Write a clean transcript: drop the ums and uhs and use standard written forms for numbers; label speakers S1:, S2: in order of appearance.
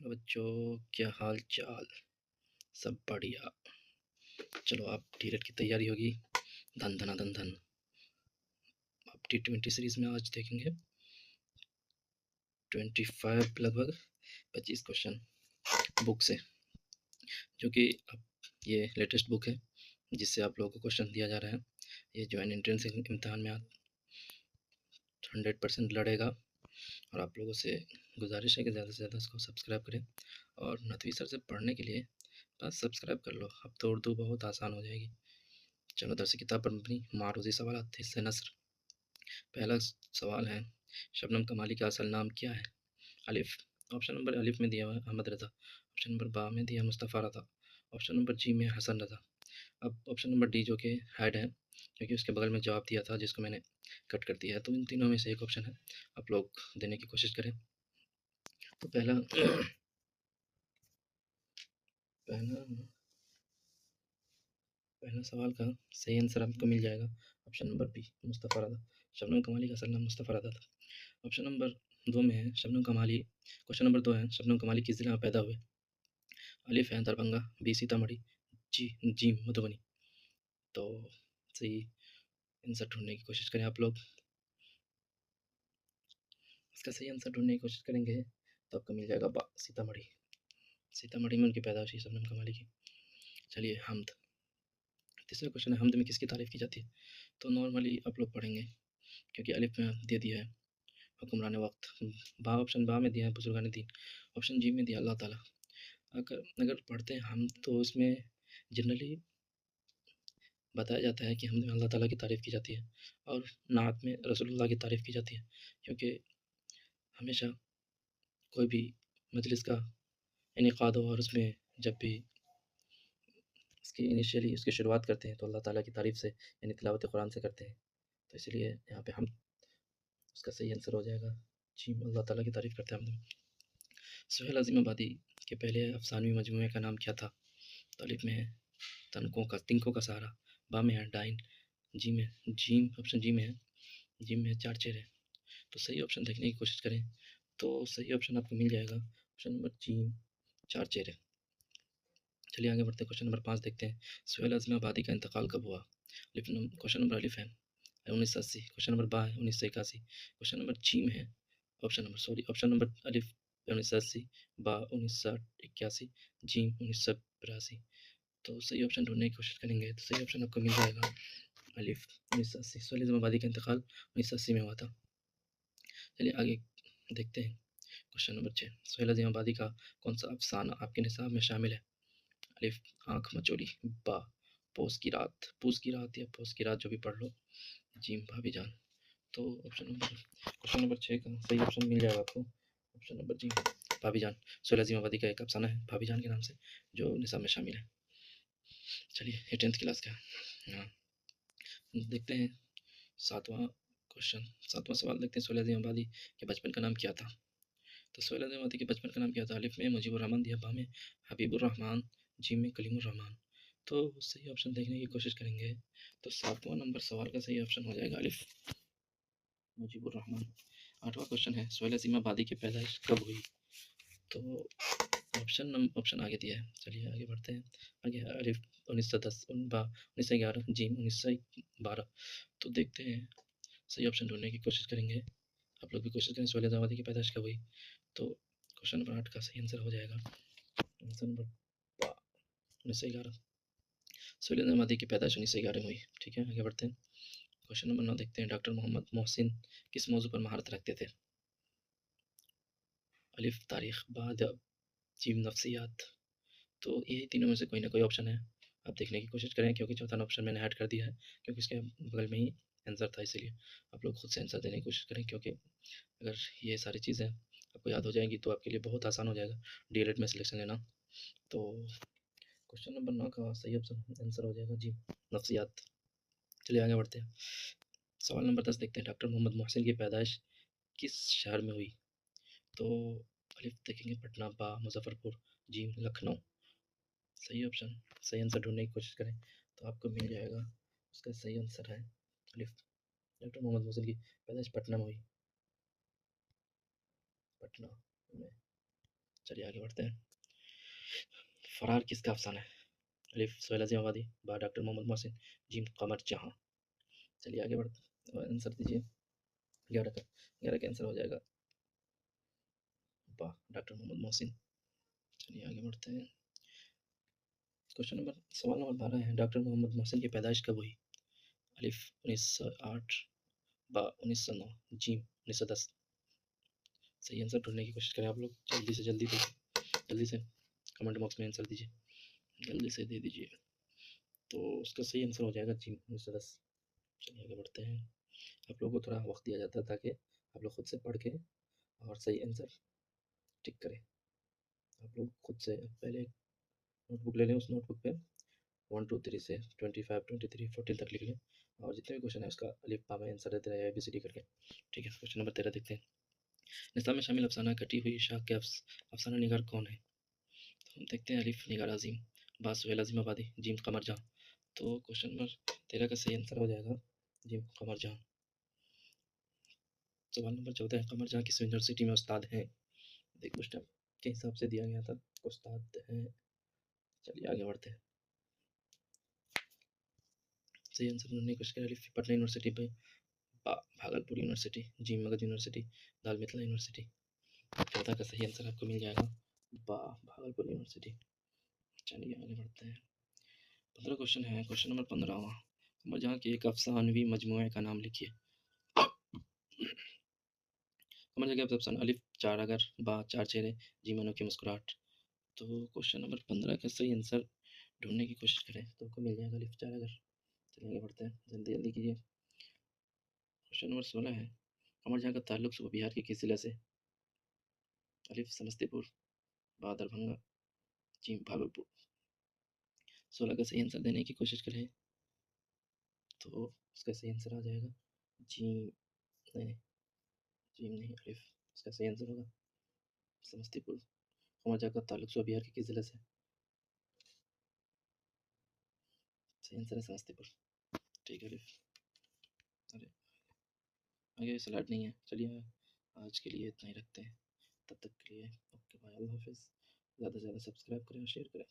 S1: Hello बच्चों, क्या हाल चाल? सब बढ़िया। चलो, आप टीलेट की तैयारी होगी। धन धना धन धन। आप T20 सीरीज में आज देखेंगे 25 लगभग 25 क्वेश्चन बुक से, जो कि अब ये लेटेस्ट बुक है जिससे आप लोगों को क्वेश्चन दिया जा रहा है। ये ज्वाइन एंट्रेंस इम्तहान में आप 100% लड़ेगा और आप लोगों से गुजारिश है कि ज़्यादा से ज़्यादा इसको सब्सक्राइब करें। और नथवी सर से पढ़ने के लिए बस सब्सक्राइब कर लो, अब तो उर्दू बहुत आसान हो जाएगी। चलो, दरस किताब पर मबनी मारूजी सवाल हिस्से नस्र। पहला सवाल है, शबनम कमाली का असल नाम क्या है? अलिफ। ऑप्शन नंबर अलिफ में दिया हुआ है अहमद रज़ा। ऑप्शन नंबर बा में दिया मुस्तफ़ा रज़ा। ऑप्शन नंबर जी में हसन रज़ा। अब ऑप्शन नंबर डी जो कि हेड है, क्योंकि उसके बगल में जवाब दिया था जिसको मैंने कट कर दिया है, तो इन तीनों में से एक ऑप्शन है, आप लोग देने की कोशिश करें। तो पहला पहला सवाल का सही आंसर आपको मिल जाएगा ऑप्शन नंबर बी, मुस्तफ़ा रज़ा। शबनम कमाली का असल नाम मुस्तफ़ा रज़ा था। ऑप्शन नंबर 2 में है शबनम कमाली, क्वेश्चन नंबर 2 है, शबनम कमाली किस ज़िले में पैदा हुए? अलिफ है दरभंगा, बी सीतामढ़ी, जी मधुबनी। तो सही आंसर ढूँढने की कोशिश करें आप लोग। इसका सही आंसर ढूँढने की कोशिश करेंगे तो आपको मिल जाएगा बा सीतामढ़ी। सीतामढ़ी में उनकी पैदाइश हुई शबनम कमाली की। चलिए, हम्द। तीसरा क्वेश्चन है, हम्द में किसकी तारीफ़ की जाती है? तो नॉर्मली आप लोग पढ़ेंगे, क्योंकि अलिफ में दे दिया है हुक्मरान वक्त, ऑप्शन बा में दिया है बुजुर्गान दीन, ऑप्शन जी में दिया अल्लाह ताला। अगर पढ़ते हैं हम तो इसमें जनरली बताया जाता है कि हमद में अल्लाह ताला की तारीफ़ की जाती है और नात में रसूलुल्लाह की तारीफ़ की जाती है, क्योंकि हमेशा कोई भी मजलिस का इनेकाद हो और उसमें जब भी इसकी इनिशियली उसकी शुरुआत करते हैं तो अल्लाह ताला की तारीफ़ से यानी तिलावत कुरान से करते हैं, तो इसलिए यहाँ पे हम उसका सही आंसर हो जाएगा जी, अल्लाह ताला की तारीफ़ करते हैं हम। सुहेल अज़ीम आबादी के पहले अफ़सानवी मजमूए का नाम क्या था? तो अलिफ में है तिनकों का सहारा, बा में है डाइन, जी में जीम, ऑप्शन जी में है, जी में है चार चेहरे। तो सही ऑप्शन देखने की कोशिश करें तो सही ऑप्शन आपको मिल जाएगा ऑप्शन नंबर जी, चार चेहरे। चलिए आगे बढ़ते हैं, क्वेश्चन नंबर 5 देखते हैं। सुहेल अज़ीम आबादी का इंतकाल कब हुआ? क्वेश्चन नंबर अलिफ है 1980, क्वेश्चन नंबर बा है 1981, क्वेश्चन नंबर जी में है ऑप्शन नंबर अलिफ 1980, बा 1981, जी 1982। तो सही ऑप्शन ढूंढने की कोशिश करेंगे तो सही ऑप्शन आपको मिल जाएगा अलिफ 1980। सुहेल अज़ीम आबादी का इंतकाल 1980 में हुआ था। चलिए आगे देखते हैं, क्वेश्चन नंबर 6, सुहेल अज़ीम आबादी का कौन सा अफसाना आपके निसाब में शामिल है? अलिफ आँख मचोली, बा पूस की रात या पोस की रात, जो भी पढ़ लो, जी भाभी जान। तो क्वेश्चन नंबर 6 का सही ऑप्शन मिल जाएगा आपको ऑप्शन नंबर जी, भाभी जान। सुहेल अज़ीम आबादी का एक अफसाना है भाभी जान के नाम से, जो निसाब में शामिल है। चलिए, ये 10th क्लास का। हाँ, देखते हैं सातवां सवाल देखते हैं, सुहेल अज़ीम आबादी के बचपन का नाम क्या था? तो सुहेल अज़ीम आबादी के बचपन का नाम क्या था? अलिफ में मुजीबुर रहमान दिया, बा में हबीबुर रहमान, जी में कलीमुर रहमान। तो सही ऑप्शन देखने की कोशिश करेंगे तो 7वां नंबर सवाल का सही ऑप्शन हो जाएगा अलिफ मुजीबुर रहमान। 8वां क्वेश्चन है, सुहेल अज़ीम आबादी की पैदाइश कब हुई? तो ऑप्शन आगे दिया है। चलिए आगे बढ़ते हैं। आगे है अलिफ 1910, बा 1911, जी 1912। तो देखते हैं, सही ऑप्शन ढूंढने की कोशिश करेंगे, आप लोग भी कोशिश करें। सुहेल अज़ीम आबादी की पैदाइश कब हुई? तो क्वेश्चन नंबर 8 का सही आंसर हो जाएगा आंसर नंबर बा 1911। सुहेल अज़ीम आबादी की पैदाइश 1911 में हुई। ठीक है, आगे बढ़ते हैं, क्वेश्चन नंबर 9 देखते हैं। डॉक्टर मोहम्मद मोहसिन किस मौजू पर महारत रखते थे? अलिफ तारीख, बा अदब, जीम नफ्सियात। तो यही तीनों में से कोई ना कोई ऑप्शन है, आप देखने की कोशिश करें, क्योंकि चौथा ऑप्शन मैंने ऐड कर दिया है क्योंकि इसके बगल में ही आंसर था, इसीलिए आप लोग खुद से आंसर देने की कोशिश करें, क्योंकि अगर ये सारी चीज़ें आपको याद हो जाएंगी तो आपके लिए बहुत आसान हो जाएगा डीएलएड में सिलेक्शन लेना। तो क्वेश्चन नंबर 9 का सही ऑप्शन आंसर हो जाएगा जी, नफ्सियात। चलिए आगे बढ़ते हैं, सवाल नंबर 10 देखते हैं। डॉक्टर मोहम्मद मोहसिन की पैदाइश किस शहर में हुई? तो अलिफ देखेंगे पटना, बा मुजफ्फरपुर, जी लखनऊ। सही आंसर ढूंढने की कोशिश करें तो आपको मिल जाएगा, उसका सही आंसर है अलिफ। डॉक्टर मोहम्मद मोहसिन की पैदाइश पटना में हुई, पटना में। चलिए आगे बढ़ते हैं। फरार किसका अफसाना है? अलिफ सुहेल अज़ीम आबादी, बा डॉक्टर मोहम्मद मोहसिन, जीम कमर जहां। चलिए आगे बढ़ते हैं, आंसर दीजिए। 11 का आंसर हो जाएगा बा डॉक्टर मोहम्मद मोहसिन। चलिए आगे बढ़ते हैं। सवाल नंबर 12 है, डॉक्टर मोहम्मद मोहसिन की पैदाइश कब हुई? अलिफ 1908, बा 1909, जीम 1910। सही आंसर ढूंढने की कोशिश करें आप लोग, जल्दी से कमेंट बॉक्स में आंसर दीजिए, जल्दी से दे दीजिए। तो उसका सही आंसर हो जाएगा जीम 1910। चलिए आगे बढ़ते हैं। आप लोगों को थोड़ा वक्त दिया जाता है ताकि आप लोग खुद से पढ़ के और सही आंसर टिक करें। आप लोग खुद से पहले एक नोटबुक ले लें, उस नोटबुक पे 1 2 3 से 25 23 14 तक लिख लें, और जितने भी क्वेश्चन है उसका अलिफ बा में आंसर देते रहे ABCD करके। ठीक है, क्वेश्चन नंबर 13 देखते हैं। निस्बा में शामिल अफसाना कटी हुई शाख के अफसाना निगार कौन है? तो हम देखते हैं अलिफ निगार अजीम, बा सुहेल अजीम आबादी, जीम कमर जहां। तो क्वेश्चन नंबर 13 का सही आंसर हो जाएगा जीम कमर जहां। सवाल नंबर 14 है, कमर जहां किस यूनिवर्सिटी में उस्ताद हैं? देखिए क्वेश्चन के हिसाब से दिया गया था, उस्ताद हैं। चलिए आगे बढ़ते हैं। सही आंसर ढूंढने की कोशिश करें। अलिफ पटना यूनिवर्सिटी पे, बा भागलपुर यूनिवर्सिटी, जी मगध यूनिवर्सिटी, दाल मिथिला यूनिवर्सिटी। 14 का सही आंसर आपको मिल जाएगा बा भागलपुर यूनिवर्सिटी। चलिए आगे बढ़ते हैं। 15 क्वेश्चन है, क्वेश्चन नंबर 15वां, कमर जहां के एक अफसानवी मजमूए का नाम लिखिए। कमर जहां के अफसाना, अलिफ चार अगर, बा चार चेहरे, जी मनो की मुस्कुराहट। तो क्वेश्चन नंबर 15 का सही आंसर ढूंढने की कोशिश करें तो आपको मिल जाएगा अलिफ चार अगर। चलिए आगे बढ़ते हैं, जल्दी जल्दी कीजिए। क्वेश्चन नंबर 16 है, कमर जहां का ताल्लुक सुबह बिहार के किस जिले से? अलिफ समस्तीपुर, बा दरभंगा, जी भागलपुर। 16 का सही आंसर देने की कोशिश करें तो उसका सही आंसर आ जाएगा जी, नहीं जी नहीं, अलिफ। इसका सही आंसर होगा समस्तीपुर। कमर जहां का ताल्लुक सुबह बिहार के किस जिले से? सही आंसर है समस्तीपुर। ठीक है अलिफ। अरे आगे स्लाइड नहीं है। चलिए आज के लिए इतना ही रखते हैं, तब तक के लिए ओके बाय, अल्लाह हाफिज़। ज़्यादा से ज़्यादा सब्सक्राइब करें और शेयर करें।